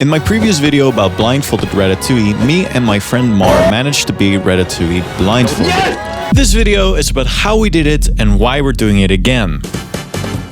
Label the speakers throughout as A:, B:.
A: In my previous video about Blindfolded Ratatouille, me and my friend Mahr managed to beat Ratatouille blindfolded. Yes! This video is about how we did it and why we're doing it again.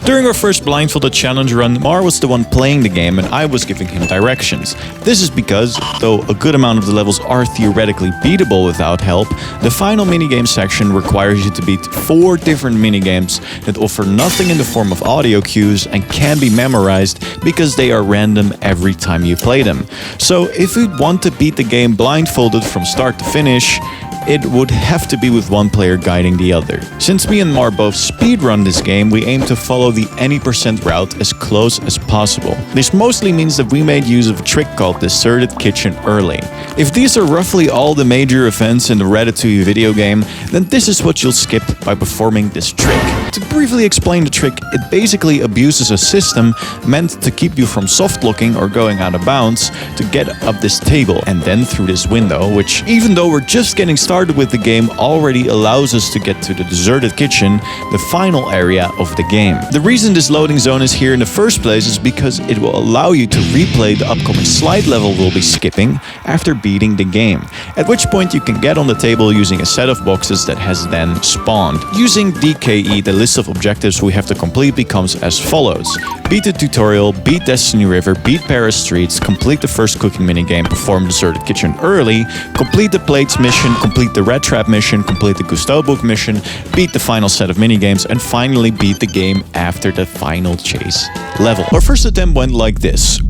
A: During our first blindfolded challenge run, Mahr was the one playing the game and I was giving him directions. This is because, though a good amount of the levels are theoretically beatable without help, the final minigame section requires you to beat 4 different minigames that offer nothing in the form of audio cues and can be memorized because they are random every time you play them. So if we want to beat the game blindfolded from start to finish, it would have to be with one player guiding the other. Since me and Mahr both speedrun this game, we aim to follow the any % route as close as possible. This mostly means that we made use of a trick called Deserted Kitchen early. If these are roughly all the major events in the Ratatouille video game, then this is what you'll skip by performing this trick. To briefly explain the trick, it basically abuses a system meant to keep you from soft-locking or going out of bounds to get up this table and then through this window, which, even though we're just getting started with the game, already allows us to get to the deserted kitchen, the final area of the game. The reason this loading zone is here in the first place is because it will allow you to replay the upcoming slide level we'll be skipping after beating the game, at which point you can get on the table using a set of boxes that has then spawned. Using DKE, the list of objectives we have to complete becomes as follows: beat the tutorial, beat Destiny River, beat Paris Streets, complete the first cooking minigame, perform Deserted Kitchen early, complete the plates mission, complete the red trap mission, complete the Gusto book mission, beat the final set of minigames, and finally beat the game after the final chase level. Our first attempt went like this.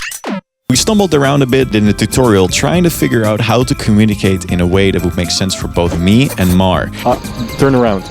A: We stumbled around a bit in the tutorial trying to figure out how to communicate in a way that would make sense for both me and Mahr.
B: Turn around.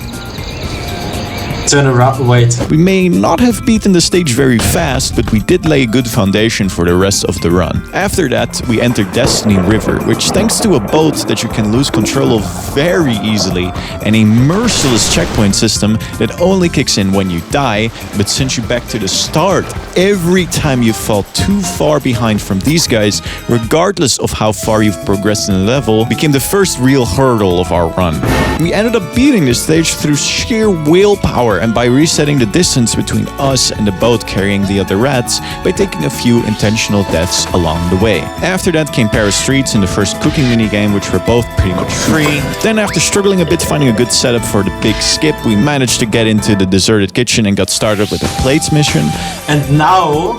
C: Turn around, wait.
A: We may not have beaten the stage very fast, but we did lay a good foundation for the rest of the run. After that, we entered Destiny River, which, thanks to a boat that you can lose control of very easily and a merciless checkpoint system that only kicks in when you die, but sends you back to the start every time you fall too far behind from these guys, regardless of how far you've progressed in the level, became the first real hurdle of our run. We ended up beating this stage through sheer willpower and by resetting the distance between us and the boat carrying the other rats by taking a few intentional deaths along the way. After that came Paris Streets in the first cooking minigame, which were both pretty much free. Then, after struggling a bit finding a good setup for the big skip, we managed to get into the deserted kitchen and got started with the plates mission.
C: And now,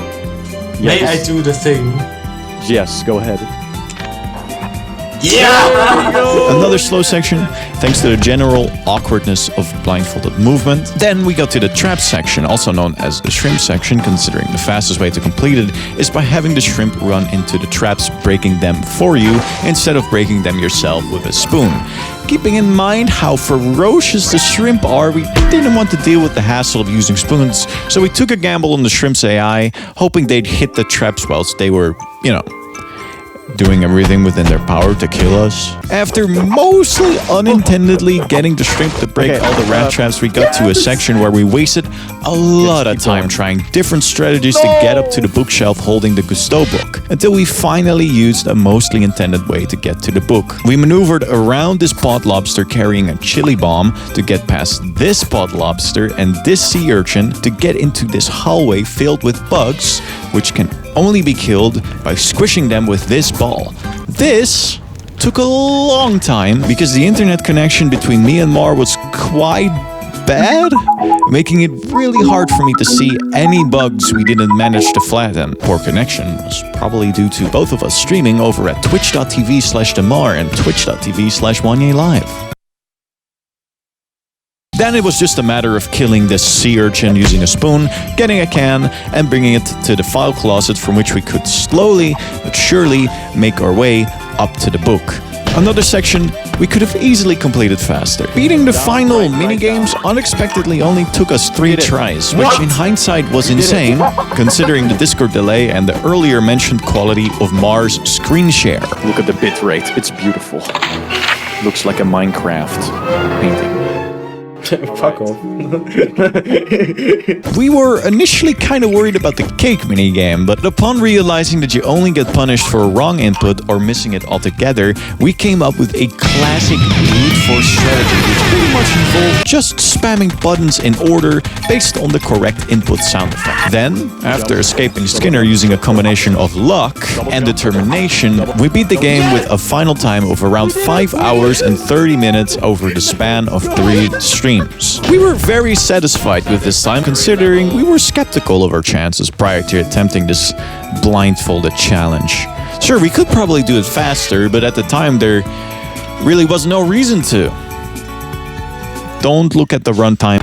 C: may I do the thing?
B: Yes, go ahead.
C: Yeah!
A: Another slow section, thanks to the general awkwardness of blindfolded movement. Then we got to the trap section, also known as the shrimp section, considering the fastest way to complete it is by having the shrimp run into the traps, breaking them for you, instead of breaking them yourself with a spoon. Keeping in mind how ferocious the shrimp are, we didn't want to deal with the hassle of using spoons, so we took a gamble on the shrimp's AI, hoping they'd hit the traps whilst they were, doing everything within their power to kill us. After mostly unintendedly getting the shrimp to break all the rat traps, we got to a section where we wasted a lot of time trying different strategies to get up to the bookshelf holding the Gusto book, until we finally used a mostly intended way to get to the book. We maneuvered around this pod lobster carrying a chili bomb to get past this pod lobster and this sea urchin to get into this hallway filled with bugs, which can only be killed by squishing them with this ball. This took a long time because the internet connection between me and Mahr was quite bad, making it really hard for me to see any bugs we didn't manage to flatten. Poor connection was probably due to both of us streaming over at twitch.tv/themahr and twitch.tv/wanyay live. Then it was just a matter of killing this sea urchin using a spoon, getting a can, and bringing it to the file closet from which we could slowly but surely make our way up to the book. Another section we could have easily completed faster. Beating the final minigames unexpectedly only took us 3 tries, which in hindsight was insane, considering the Discord delay and the earlier mentioned quality of Mahr's screen share.
B: Look at the bitrate, it's beautiful. Looks like a Minecraft painting.
D: Fuck off.
A: We were initially kind of worried about the cake minigame, but upon realizing that you only get punished for a wrong input or missing it altogether, we came up with a classic brute force strategy, which pretty much involved just spamming buttons in order based on the correct input sound effect. Then, after escaping Skinner using a combination of luck and determination, we beat the game with a final time of around 5 hours and 30 minutes over the span of 3 streams. We were very satisfied with this time, considering we were skeptical of our chances prior to attempting this blindfolded challenge. Sure, we could probably do it faster, but at the time there really was no reason to. Don't look at the runtime.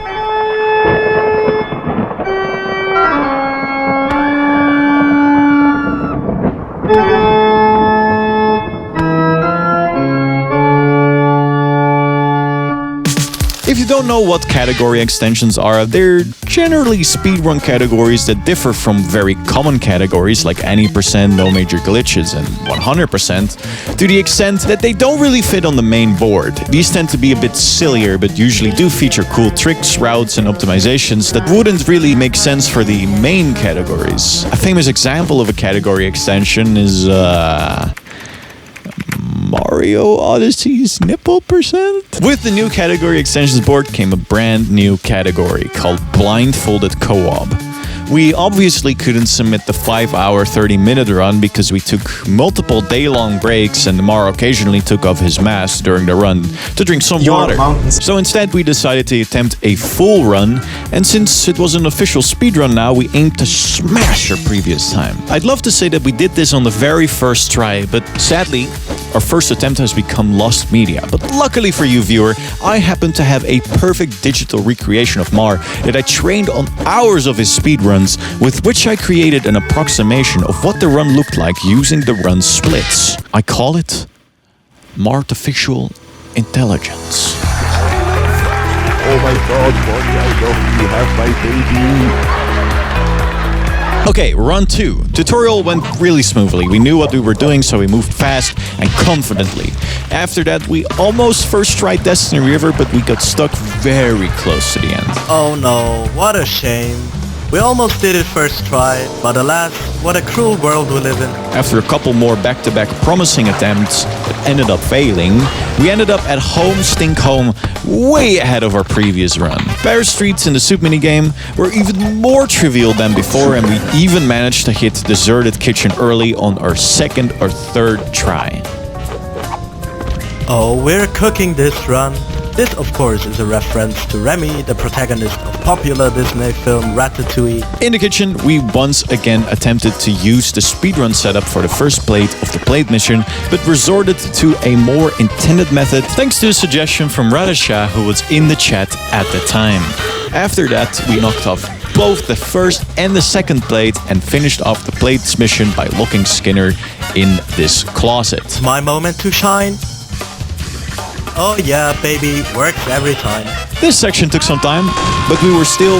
A: If you don't know what category extensions are, they're generally speedrun categories that differ from very common categories like any percent, no major glitches, and 100%, to the extent that they don't really fit on the main board. These tend to be a bit sillier, but usually do feature cool tricks, routes, and optimizations that wouldn't really make sense for the main categories. A famous example of a category extension is, Mario Odyssey's nipple percent? With the new category extensions board came a brand new category called Blindfolded Co-op. We obviously couldn't submit the 5-hour, 30-minute run because we took multiple day-long breaks and Mahr occasionally took off his mask during the run to drink some water. So instead we decided to attempt a full run, and since it was an official speedrun now, we aimed to smash our previous time. I'd love to say that we did this on the very first try, but sadly, our first attempt has become lost media. But luckily for you, viewer, I happen to have a perfect digital recreation of Mahr that I trained on hours of his speedruns, with which I created an approximation of what the run looked like using the run splits. I call it Martificial Intelligence.
B: Oh my god, Bonnie, I love you, have my baby.
A: Okay, run 2. Tutorial went really smoothly. We knew what we were doing, so we moved fast and confidently. After that, we almost first tried Destiny River, but we got stuck very close to the end.
E: Oh no, what a shame. We almost did it first try, but alas, what a cruel world we live in.
A: After a couple more back-to-back promising attempts that ended up failing, we ended up at Home Stink Home way ahead of our previous run. Bear Streets in the soup minigame were even more trivial than before, and we even managed to hit Deserted Kitchen early on our second or third try.
E: Oh, we're cooking this run. This, of course, is a reference to Remy, the protagonist of popular Disney film Ratatouille.
A: In the kitchen, we once again attempted to use the speedrun setup for the first plate of the plate mission, but resorted to a more intended method thanks to a suggestion from Ratatouille, who was in the chat at the time. After that, we knocked off both the first and the second plate and finished off the plates mission by locking Skinner in this closet.
E: My moment to shine. Oh yeah, baby, works every time.
A: This section took some time, but we were still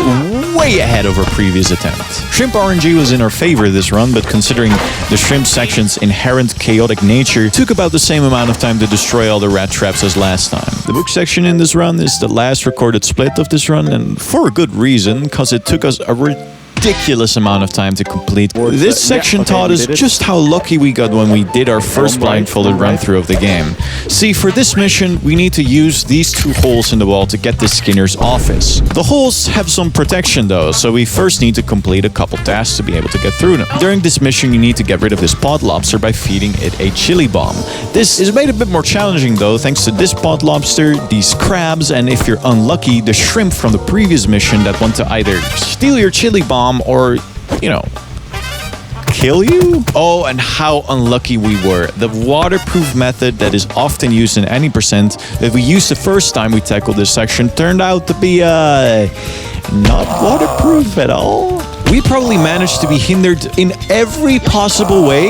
A: way ahead of our previous attempt. Shrimp RNG was in our favor this run, but considering the shrimp section's inherent chaotic nature, took about the same amount of time to destroy all the rat traps as last time. The book section in this run is the last recorded split of this run, and for a good reason, cause it took us a ridiculous amount of time to complete. This section taught us just how lucky we got when we did our first blindfolded run through of the game. See, for this mission, we need to use these 2 holes in the wall to get to Skinner's office. The holes have some protection though, so we first need to complete a couple tasks to be able to get through them. During this mission, you need to get rid of this pod lobster by feeding it a chili bomb. This is made a bit more challenging though, thanks to this pod lobster, these crabs, and if you're unlucky, the shrimp from the previous mission that want to either steal your chili bomb or, you know, kill you? Oh, and how unlucky we were. The waterproof method that is often used in any percent that we used the first time we tackled this section turned out to be, not waterproof at all. We probably managed to be hindered in every possible way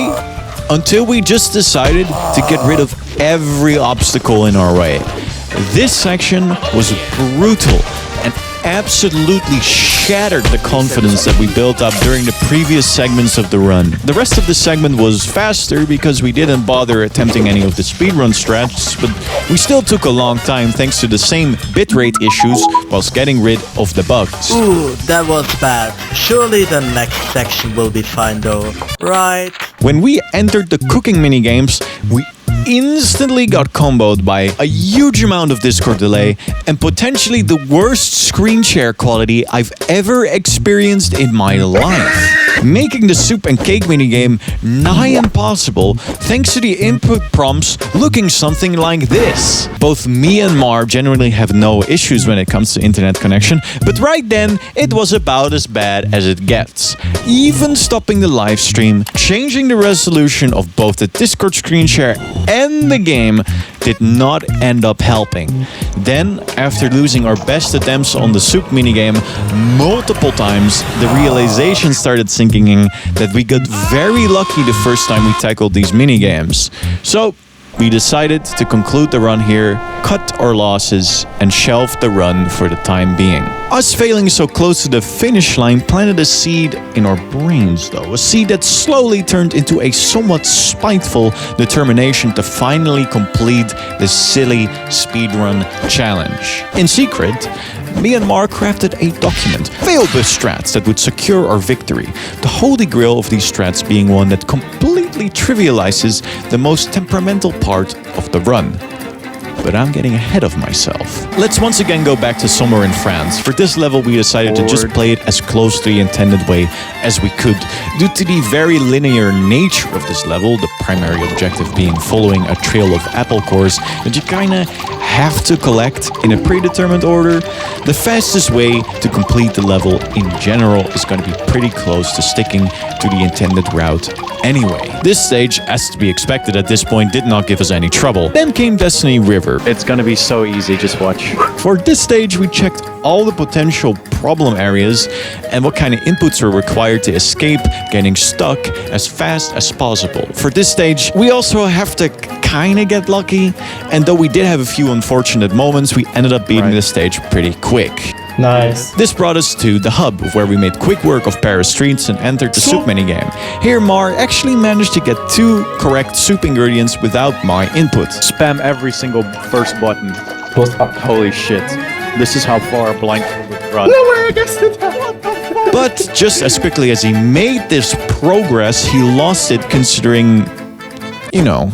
A: until we just decided to get rid of every obstacle in our way. This section was brutal and absolutely shattered the confidence that we built up during the previous segments of the run. The rest of the segment was faster because we didn't bother attempting any of the speedrun strats, but we still took a long time thanks to the same bitrate issues whilst getting rid of the bugs.
E: Ooh, that was bad. Surely the next section will be fine though, right?
A: When we entered the cooking minigames, we instantly got comboed by a huge amount of Discord delay and potentially the worst screen share quality I've ever experienced in my life. Making the soup and cake minigame nigh impossible thanks to the input prompts looking something like this. Both me and Mahr generally have no issues when it comes to internet connection, but right then it was about as bad as it gets. Even stopping the live stream, changing the resolution of both the Discord screen share and the game did not end up helping. Then, after losing our best attempts on the soup minigame multiple times, the realization started sinking in that we got very lucky the first time we tackled these minigames. So, we decided to conclude the run here, cut our losses, and shelve the run for the time being. Us failing so close to the finish line planted a seed in our brains though, a seed that slowly turned into a somewhat spiteful determination to finally complete the silly speedrun challenge. In secret, me and Mahr crafted a document filled with strats that would secure our victory. The holy grail of these strats being one that completely trivializes the most temperamental part of the run. But I'm getting ahead of myself. Let's once again go back to somewhere in France. For this level, we decided to just play it as close to the intended way as we could. Due to the very linear nature of this level, the primary objective being following a trail of apple cores that you kinda have to collect in a predetermined order, the fastest way to complete the level in general is going to be pretty close to sticking to the intended route anyway. This stage, as to be expected at this point, did not give us any trouble. Then came Destiny River.
D: It's gonna be so easy, just watch.
A: For this stage, we checked all the potential problem areas and what kind of inputs were required to escape getting stuck as fast as possible. For this stage, we also have to kind of get lucky, and though we did have a few unfortunate moments, we ended up beating this stage pretty quick.
C: Nice.
A: This brought us to the hub, where we made quick work of Paris streets and entered the soup minigame. Here, Mahr actually managed to get 2 correct soup ingredients without my input.
D: Spam every single first button.
C: Post up.
D: Holy shit. This is how far Blindfolded run.
C: No way, I guessed it. What the fuck?
A: But just as quickly as he made this progress, he lost it considering, you know,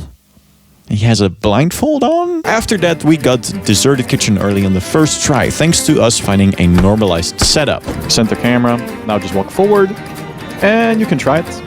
A: he has a blindfold on? After that, we got Deserted Kitchen early on the first try, thanks to us finding a normalized setup.
D: Center camera. Now just walk forward. And you can try it.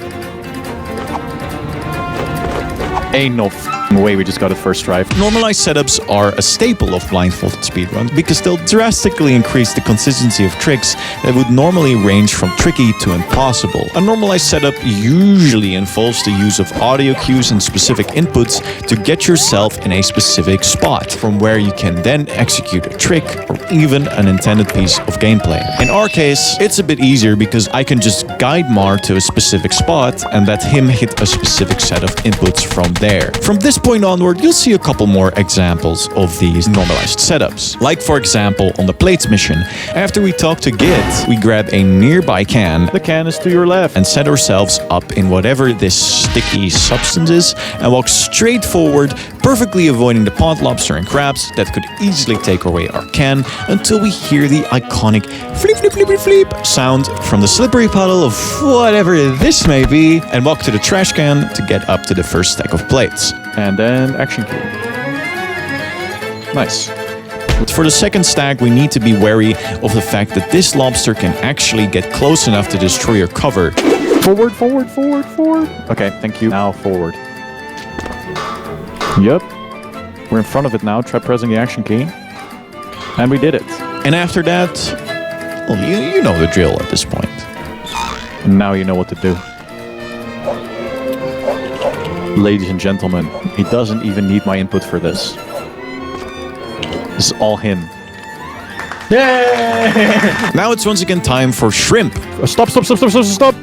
D: Ain't no way we just got it first try.
A: Normalized setups are a staple of blindfolded speedruns because they'll drastically increase the consistency of tricks that would normally range from tricky to impossible. A normalized setup usually involves the use of audio cues and specific inputs to get yourself in a specific spot, from where you can then execute a trick or even an intended piece of gameplay. In our case, it's a bit easier because I can just guide Mahr to a specific spot and let him hit a specific set of inputs from there. From this point onward, you'll see a couple more examples of these normalized setups. Like for example, on the plates mission. After we talk to Git, we grab a nearby can.
D: The can is to your left.
A: And set ourselves up in whatever this sticky substance is and walk straight forward, perfectly avoiding the pond lobster and crabs that could easily take away our can until we hear the iconic flip flip flip flip sound from the slippery puddle of whatever this may be, and walk to the trash can to get up to the first stack of plates.
D: And then action key. Nice.
A: But for the second stack, we need to be wary of the fact that this lobster can actually get close enough to destroy your cover.
D: Forward, forward, forward, forward. Okay, thank you. Now forward. Yep. We're in front of it now. Try pressing the action key. And we did it.
A: And after that, well, you know the drill at this point.
D: And now you know what to do. Ladies and gentlemen, he doesn't even need my input for this. This is all him.
C: Yay!
A: Now it's once again time for shrimp.
D: Stop, stop, stop, stop, stop, stop!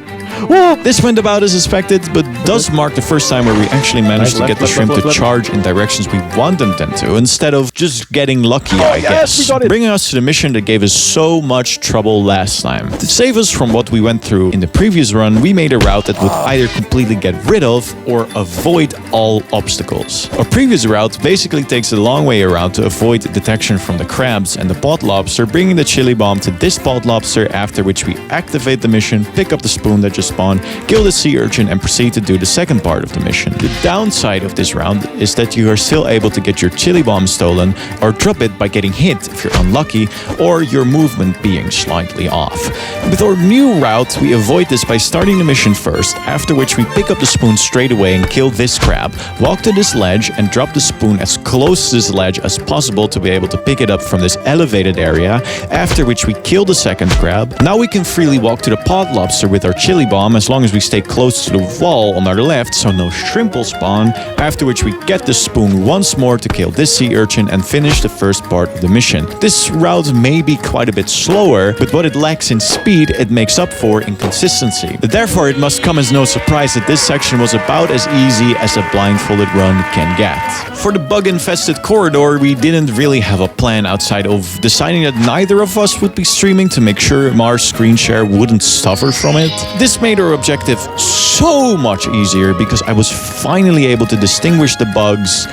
A: This went about as expected, but does mark the first time where we actually managed to get the shrimp to charge in directions we wanted them to, instead of just getting lucky, I guess. Bringing us to the mission that gave us so much trouble last time. To save us from what we went through in the previous run, we made a route that would either completely get rid of or avoid all obstacles. Our previous route basically takes a long way around to avoid detection from the crabs and the pod lobster, bringing the chili bomb to this pod lobster, after which we activate the mission, pick up the spoon that just spawned, kill the sea urchin, and proceed to do the second part of the mission. The downside of this round is that you are still able to get your chili bomb stolen or drop it by getting hit if you're unlucky or your movement being slightly off. With our new route, we avoid this by starting the mission first, after which we pick up the spoon straight away and kill this crab, walk to this ledge and drop the spoon as close to this ledge as possible to be able to pick it up from this elevated area, after which we kill the second crab. Now we can freely walk to the pod lobster with our chili bomb as long as we stay close to the wall on our left so no shrimp will spawn, after which we get the spoon once more to kill this sea urchin and finish the first part of the mission. This route may be quite a bit slower, but what it lacks in speed it makes up for in consistency. Therefore it must come as no surprise that this section was about as easy as a blindfolded run can get. For the bug-infested corridor, we didn't really have a plan outside of deciding that neither of us would be streaming to make sure Mahr's screen share wouldn't suffer from it. This made our objective so much easier because I was finally able to distinguish the bugs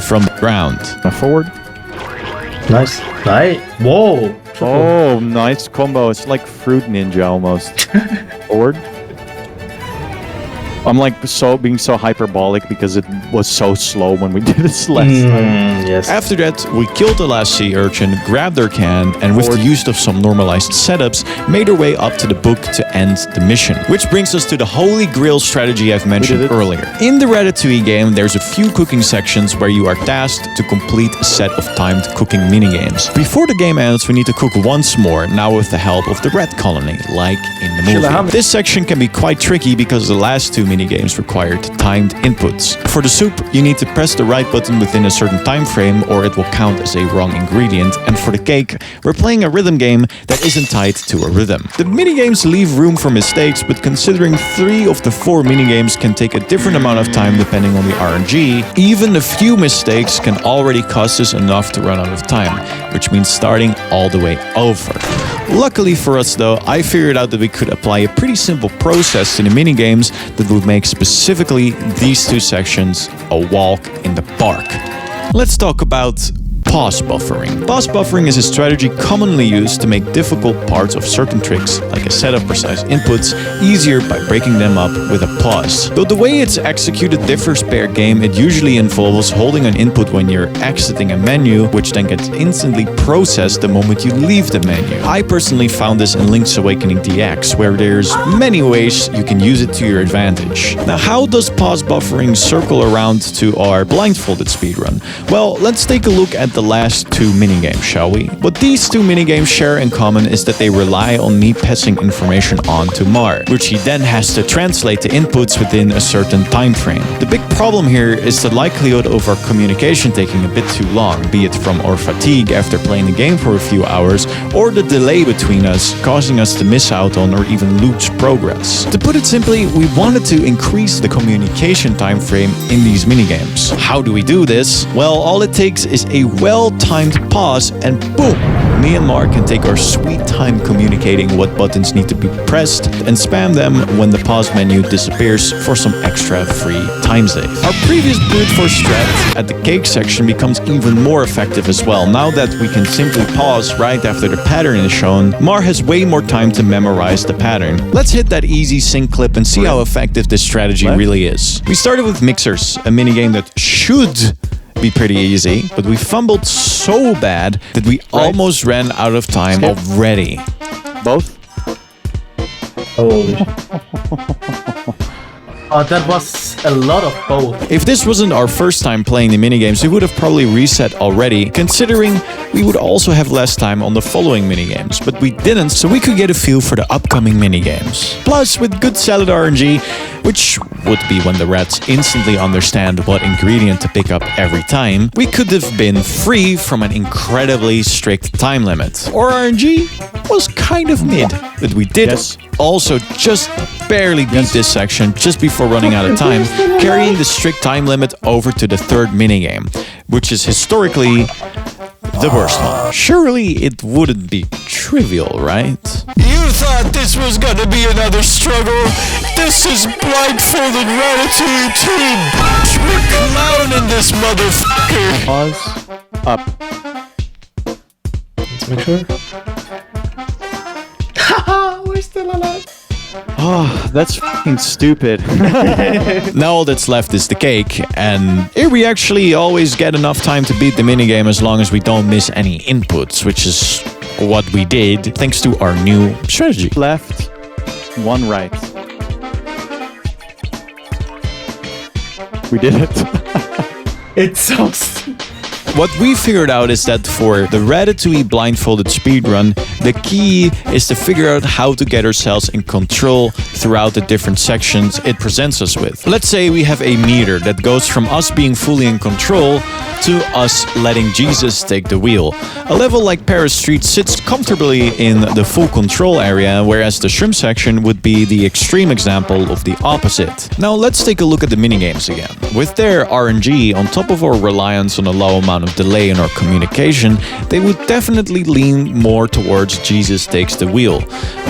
A: from the ground.
D: Now forward.
C: Nice. Nice. Whoa.
D: Oh, nice combo. It's like Fruit Ninja almost. Forward. I'm like being so hyperbolic because it was so slow when we did this last time.
C: Yes.
A: After that, we killed the last sea urchin, grabbed their can, and with the use of some normalized setups, made our way up to the book to end the mission. Which brings us to the holy grail strategy I've mentioned earlier. In the Ratatouille game, there's a few cooking sections where you are tasked to complete a set of timed cooking minigames. Before the game ends, we need to cook once more, now with the help of the rat colony, like in the movie. This section can be quite tricky because the last two minigames required timed inputs. For the soup, you need to press the right button within a certain time frame or it will count as a wrong ingredient, and for the cake, we're playing a rhythm game that isn't tied to a rhythm. The minigames leave room for mistakes, but considering 3 of the 4 minigames can take a different amount of time depending on the RNG, even a few mistakes can already cost us enough to run out of time, which means starting all the way over. Luckily for us though, I figured out that we could apply a pretty simple process to the minigames that would make specifically these 2 sections a walk in the park. Let's talk about pause buffering. Pause buffering is a strategy commonly used to make difficult parts of certain tricks, like a set of precise inputs, easier by breaking them up with a pause. Though the way it's executed differs per game, it usually involves holding an input when you're exiting a menu, which then gets instantly processed the moment you leave the menu. I personally found this in Link's Awakening DX, where there's many ways you can use it to your advantage. Now, how does pause buffering circle around to our blindfolded speedrun? Well, let's take a look at the last 2 minigames, shall we? What these 2 minigames share in common is that they rely on me passing information on to Mahr, which he then has to translate to inputs within a certain time frame. The big problem here is the likelihood of our communication taking a bit too long, be it from our fatigue after playing the game for a few hours, or the delay between us causing us to miss out on or even lose progress. To put it simply, we wanted to increase the communication time frame in these minigames. How do we do this? Well, all it takes is a well-timed pause and boom! Me and Mahr can take our sweet time communicating what buttons need to be pressed and spam them when the pause menu disappears for some extra free time save. Our previous brute force strat at the cake section becomes even more effective as well. Now that we can simply pause right after the pattern is shown, Mahr has way more time to memorize the pattern. Let's hit that easy sync clip and see how effective this strategy really is. We started with mixers, a minigame that should be pretty easy, but we fumbled so bad that we almost ran out of time already.
D: Both?
C: Holy that was a lot of both.
A: If this wasn't our first time playing the minigames, we would have probably reset already, considering we would also have less time on the following minigames, but we didn't, so we could get a feel for the upcoming minigames. Plus, with good salad RNG, which would be when the rats instantly understand what ingredient to pick up every time, we could have been free from an incredibly strict time limit. Our RNG was kind of mid, but we did also just barely beat this section just before running out of time, carrying the strict time limit over to the third minigame, which is historically the worst one. Surely it wouldn't be trivial, right? You thought this was gonna be another struggle? This is Blindfolded Ratatouille team! We're clowning this motherfucker!
D: Pause. Up.
F: Let's make sure. Haha, we're still alive.
D: Oh, that's fucking stupid.
A: Now all that's left is the cake, and here we actually always get enough time to beat the minigame as long as we don't miss any inputs, which is what we did thanks to our new strategy.
D: Left, one right. We did it.
F: It's so stupid.
A: What we figured out is that for the Ratatouille blindfolded speedrun, the key is to figure out how to get ourselves in control throughout the different sections it presents us with. Let's say we have a meter that goes from us being fully in control to us letting Jesus take the wheel. A level like Paris Street sits comfortably in the full control area, whereas the shrimp section would be the extreme example of the opposite. Now let's take a look at the minigames again. With their RNG, on top of our reliance on a low amount of delay in our communication, they would definitely lean more towards Jesus takes the wheel.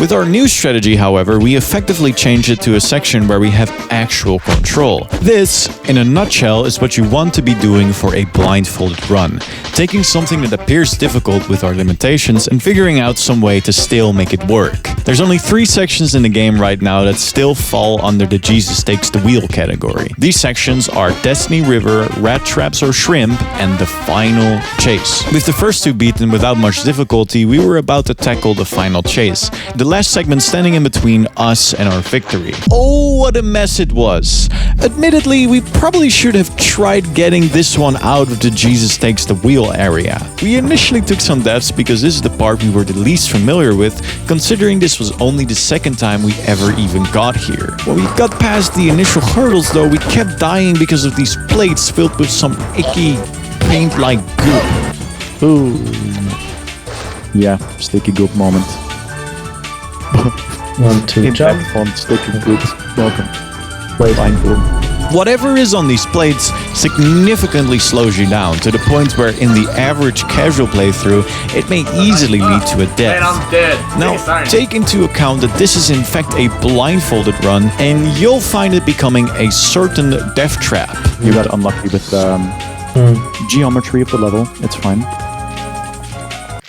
A: With our new strategy, however, we effectively change it to a section where we have actual control. This, in a nutshell, is what you want to be doing for a blindfolded run. Taking something that appears difficult with our limitations and figuring out some way to still make it work. There's only 3 sections in the game right now that still fall under the Jesus takes the wheel category. These sections are Destiny River, Rat Traps or Shrimp, and the final chase. With the first 2 beaten without much difficulty, we were about to tackle the final chase. The last segment standing in between us and our victory. Oh, what a mess it was. Admittedly, we probably should have tried getting this one out of the Jesus takes the wheel area. We initially took some deaths because this is the part we were the least familiar with, considering this was only the second time we ever even got here. When we got past the initial hurdles though, we kept dying because of these plates filled with some icky paint-like goop.
D: Ooh. Yeah, sticky goop moment.
F: 1, 2, jump.
D: Impact font, sticky goop. Welcome.
F: Wait.
D: Blindfold.
A: Whatever is on these plates significantly slows you down, to the point where in the average casual playthrough, it may easily lead to a death.
C: And I'm dead.
A: Now, take into account that this is in fact a blindfolded run, and you'll find it becoming a certain death trap.
D: You got unlucky with geometry of the level. It's fine.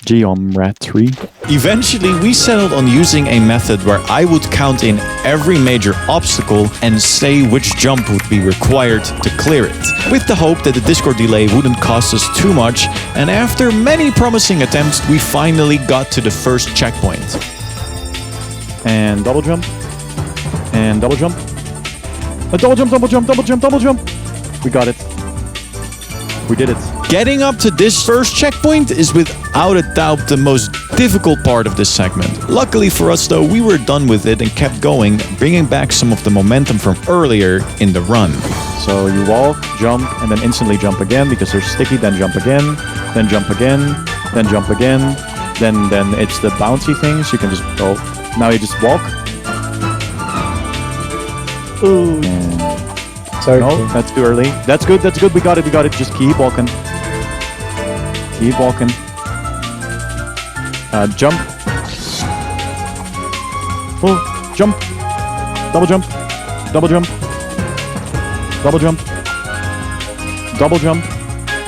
D: Geometry.
A: Eventually, we settled on using a method where I would count in every major obstacle and say which jump would be required to clear it, with the hope that the Discord delay wouldn't cost us too much, and after many promising attempts, we finally got to the first checkpoint.
D: And double jump. And double jump. A double jump, double jump, double jump, double jump. We got it. We did it.
A: Getting up to this first checkpoint is without a doubt the most difficult part of this segment. Luckily for us though, we were done with it and kept going, bringing back some of the momentum from earlier in the run.
D: So you walk, jump, and then instantly jump again because they're sticky, then jump again, then jump again, then jump again, then it's the bouncy thing, so you can just go. Now you just walk.
F: Ooh.
D: And
F: Sorry.
D: no, that's too early. That's good, we got it. Just keep walking. Keep walking. Jump. Oh, jump. Double jump. Double jump. Double jump. Double jump.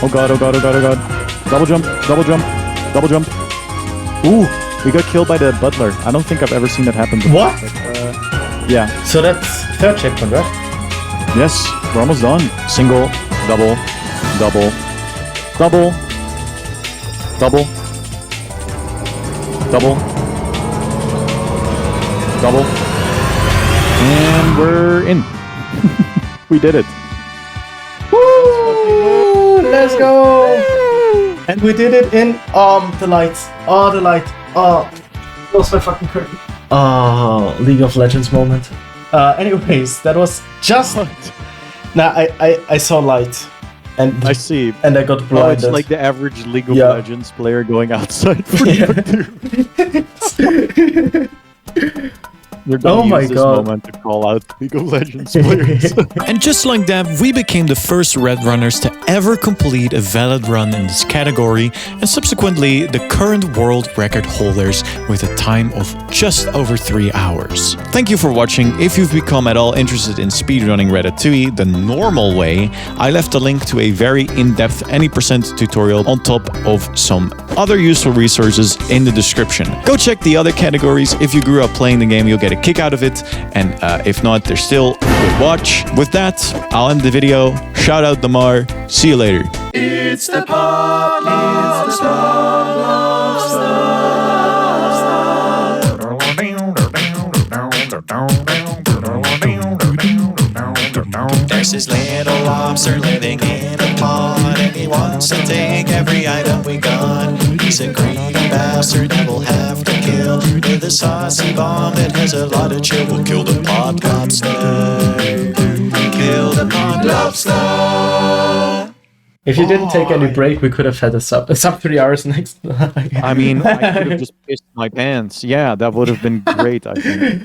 D: Oh god, oh god, oh god, oh god. Double jump, double jump, double jump. Ooh, we got killed by the butler. I don't think I've ever seen that happen before.
F: What?
D: But, yeah.
F: So that's third checkpoint, right?
D: Yes, we're almost done. Single, double, double, double, double, double, double, and we're in. We did it.
F: Woo! Let's go! And we did it in the lights. Oh, the light. Oh, that was my fucking curtain. Oh, League of Legends moment. Anyways, that was just. Now I saw light, and
D: I see.
F: and I got
D: Oh,
F: blinded.
D: it's like the average League of
F: Yeah.
D: Legends player going outside for the You're gonna
F: Oh my
D: use this
F: God.
D: moment to call out League of Legends players.
A: And just like that, we became the first Red Runners to ever complete a valid run in this category, and subsequently the current world record holders with a time of just over 3 hours. Thank you for watching. If you've become at all interested in speedrunning Ratatouille the normal way, I left a link to a very in-depth any percent tutorial on top of some other useful resources in the description. Go check the other categories. If you grew up playing the game, you'll get a kick out of it, and if not, there's still a good watch. With that, I'll end the video. Shout out to Mahr. See you later.
C: It's the pod love, it's the pod love stuff. There's this little lobster living in a pond, and he wants to take every item we got. He's a greedy bastard that we'll have to kill with a saucy bomb that has a lot of chill. We'll kill the pod lobster. Kill the pod lobster.
F: If you didn't take any break, we could have had a sub 3 hours next time.
D: I mean, I could have just pissed my pants. Yeah, that would have been great, I think.